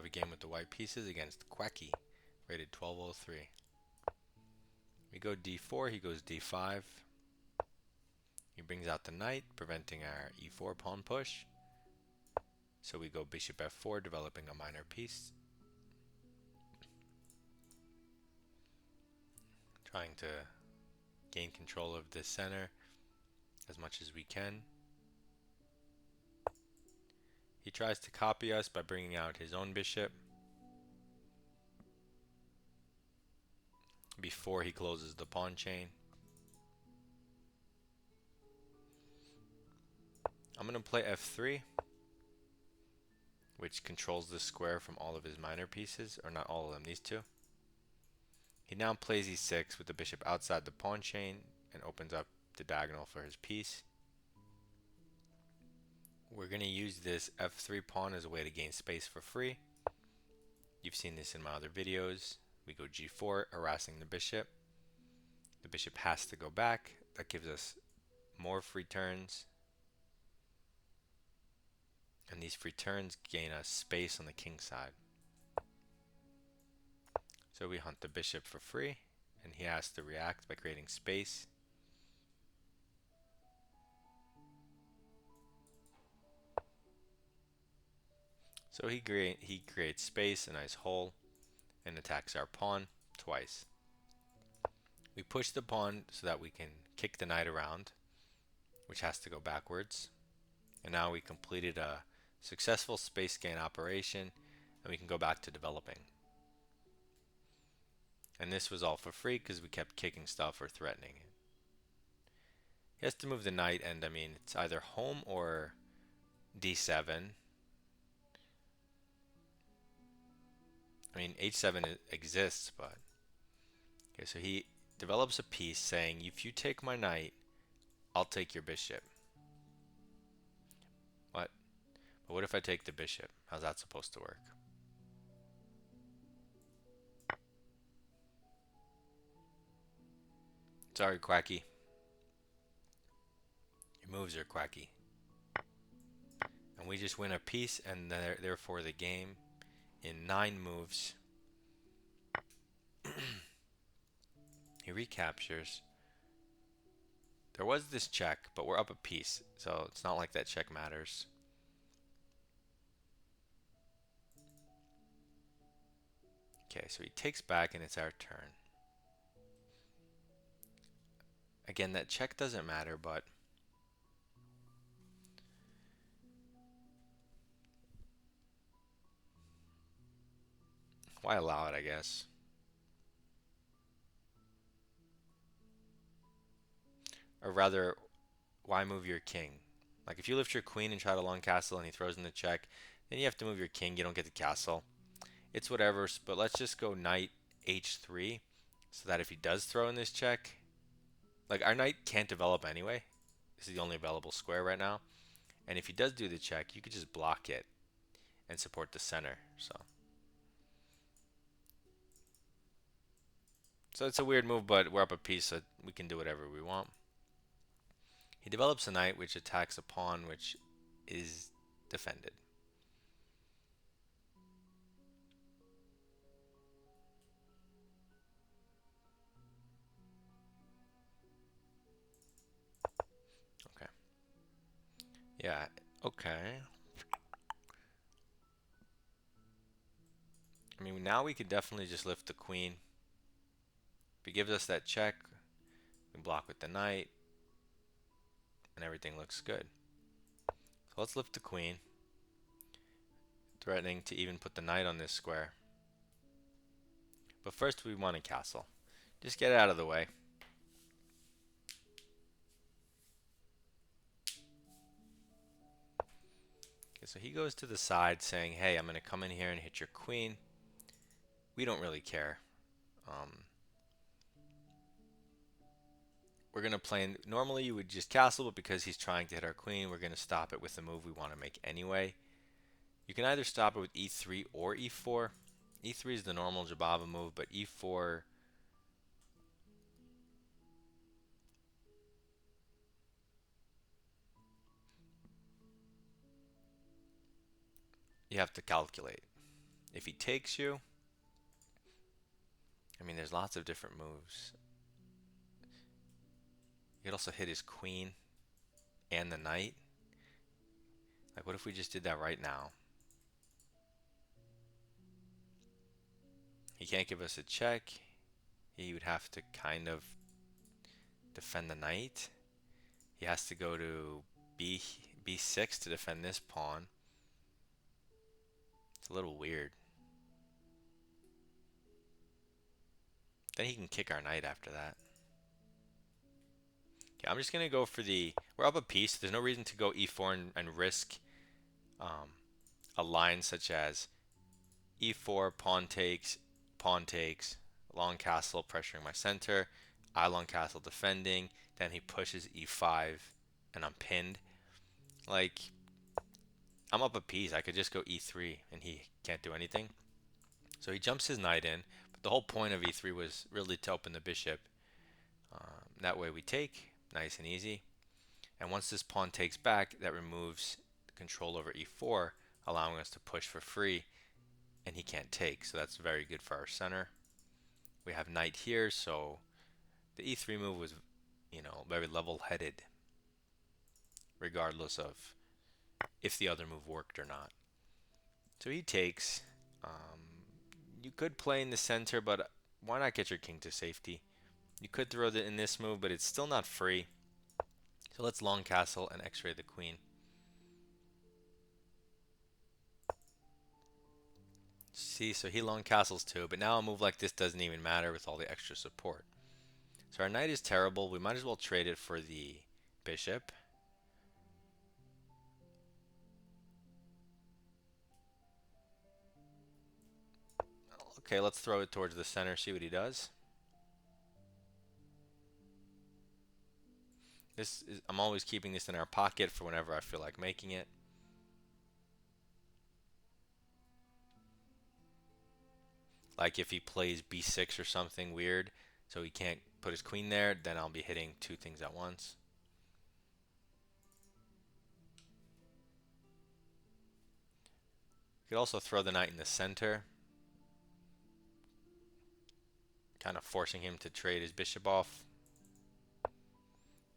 a game with the white pieces against Quacki, rated 1203. We go d4, he goes d5. He brings out the knight, preventing our e4 pawn push. So we go bishop f4, developing a minor piece. Trying to gain control of the center as much as we can. He tries to copy us by bringing out his own bishop before he closes the pawn chain. I'm going to play f3, which controls the square from all of his minor pieces, or not all of them, these two. He now plays e6 with the bishop outside the pawn chain and opens up the diagonal for his piece. We're going to use this f3 pawn as a way to gain space for free. You've seen this in my other videos. We go g4, harassing the bishop. The bishop has to go back. That gives us more free turns. And these free turns gain us space on the king side. So we hunt the bishop for free, and he has to react by creating space. So he creates space, a nice hole, and attacks our pawn twice. We push the pawn so that we can kick the knight around, which has to go backwards. And now we completed a successful space gain operation, and we can go back to developing. And this was all for free because we kept kicking stuff or threatening it. He has to move the knight, and I mean, it's either home or d7. I mean, h7 exists, but okay, so he develops a piece saying, if you take my knight, I'll take your bishop. What? But what if I take the bishop? How's that supposed to work? Sorry, Quacky. Your moves are quacky. And we just win a piece, and therefore the game in 9 moves. He recaptures. There was this check, but we're up a piece, so it's not like that check matters. Okay, so he takes back, and it's our turn. Again, that check doesn't matter, but why allow it, I guess. Or rather, why move your king? Like, if you lift your queen and try to long castle and he throws in the check, then you have to move your king, you don't get the castle. It's whatever, but let's just go knight h3, so that if he does throw in this check, like, our knight can't develop anyway. This is the only available square right now. And if he does do the check, you could just block it and support the center. So it's a weird move, but we're up a piece, so we can do whatever we want. He develops a knight, which attacks a pawn, which is defended. Okay. Yeah, okay. I mean, now we could definitely just lift the queen. If he gives us that check, we block with the knight, and everything looks good. So let's lift the queen, threatening to even put the knight on this square. But first we want a castle. Just get it out of the way. Okay, so he goes to the side saying, hey, I'm going to come in here and hit your queen. We don't really care. We're going to play, normally you would just castle, but because he's trying to hit our queen, we're going to stop it with the move we want to make anyway. You can either stop it with e3 or e4. e3 is the normal Jobava move, but e4... you have to calculate. If he takes you, I mean, there's lots of different moves. You could also hit his queen and the knight. Like, what if we just did that right now? He can't give us a check. He would have to kind of defend the knight. He has to go to b6 to defend this pawn. It's a little weird. Then he can kick our knight after that. Okay, I'm just going to go for the... We're up a piece. There's no reason to go e4 and risk a line such as e4, pawn takes, long castle pressuring my center, I long castle defending, then he pushes e5, and I'm pinned. Like, I'm up a piece. I could just go e3, and he can't do anything. So he jumps his knight in, but the whole point of e3 was really to open the bishop. That way we take, nice and easy. And once this pawn takes back, that removes control over e4, allowing us to push for free, and he can't take. So that's very good for our center. We have knight here, so the e3 move was, very level-headed, regardless of if the other move worked or not. So he takes. You could play in the center, but why not get your king to safety? You could throw it in this move, but it's still not free. So let's long castle and x-ray the queen. See, so he long castles too, but now a move like this doesn't even matter with all the extra support. So our knight is terrible. We might as well trade it for the bishop. Okay, let's throw it towards the center, see what he does. I'm always keeping this in our pocket for whenever I feel like making it. Like if he plays b6 or something weird, so he can't put his queen there, then I'll be hitting two things at once. You could also throw the knight in the center, kind of forcing him to trade his bishop off.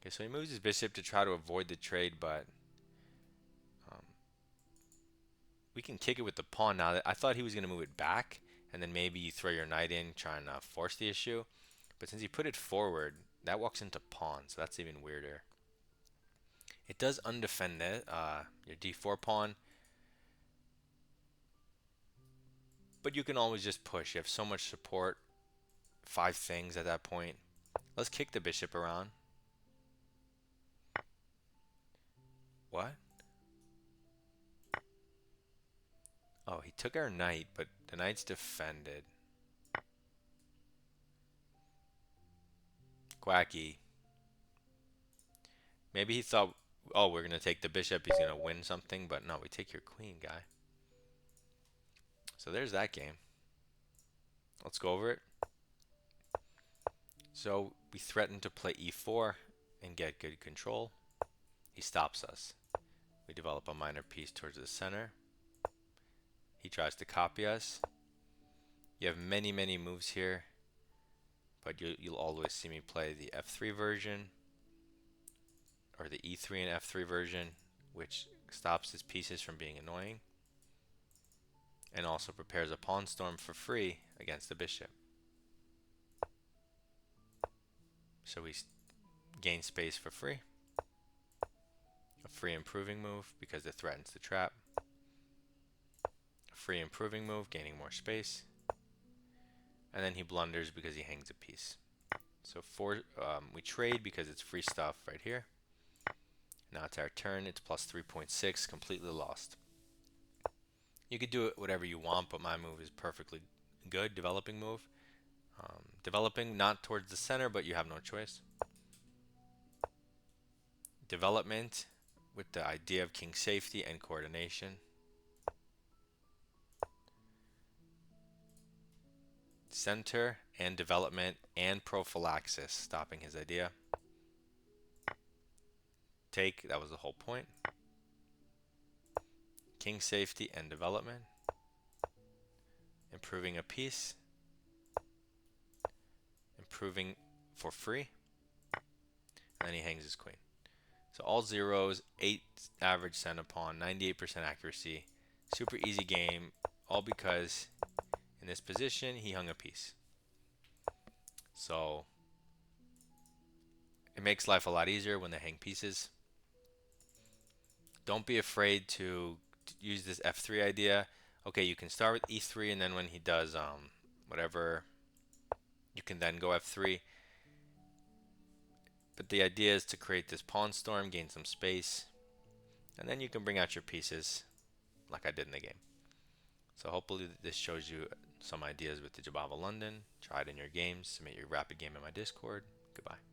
Okay, so he moves his bishop to try to avoid the trade, but we can kick it with the pawn now. I thought he was going to move it back, and then maybe you throw your knight in, trying to force the issue. But since he put it forward, that walks into pawn, so that's even weirder. It does undefend it, your d4 pawn, but you can always just push. You have so much support, 5 things at that point. Let's kick the bishop around. What? Oh, he took our knight, but the knight's defended. Quacky. Maybe he thought, oh, we're going to take the bishop, he's going to win something, but no, we take your queen, guy. So there's that game. Let's go over it. So we threaten to play e4 and get good control. He stops us. We develop a minor piece towards the center. He tries to copy us. You have many, many moves here, but you'll always see me play the f3 version or the e3 and f3 version, which stops his pieces from being annoying and also prepares a pawn storm for free against the bishop. So we gain space for free. A free improving move because it threatens the trap. A free improving move, gaining more space. And then he blunders because he hangs a piece. So we trade because it's free stuff right here. Now it's our turn. It's plus 3.6, completely lost. You could do it whatever you want, but my move is perfectly good. Developing move. Developing not towards the center, but you have no choice. Development with the idea of king safety and coordination. Center and development and prophylaxis, stopping his idea. Take, that was the whole point. King safety and development. improving a piece, improving for free, and then he hangs his queen. So all zeros, 8 average center pawn, 98% accuracy, super easy game, all because in this position he hung a piece. So it makes life a lot easier when they hang pieces. Don't be afraid to use this f3 idea. Okay, you can start with e3, and then when he does whatever, you can then go f3. But the idea is to create this pawn storm, gain some space, and then you can bring out your pieces like I did in the game. So hopefully this shows you some ideas with the Jobava London. Try it in your games. Submit your rapid game in my Discord. Goodbye.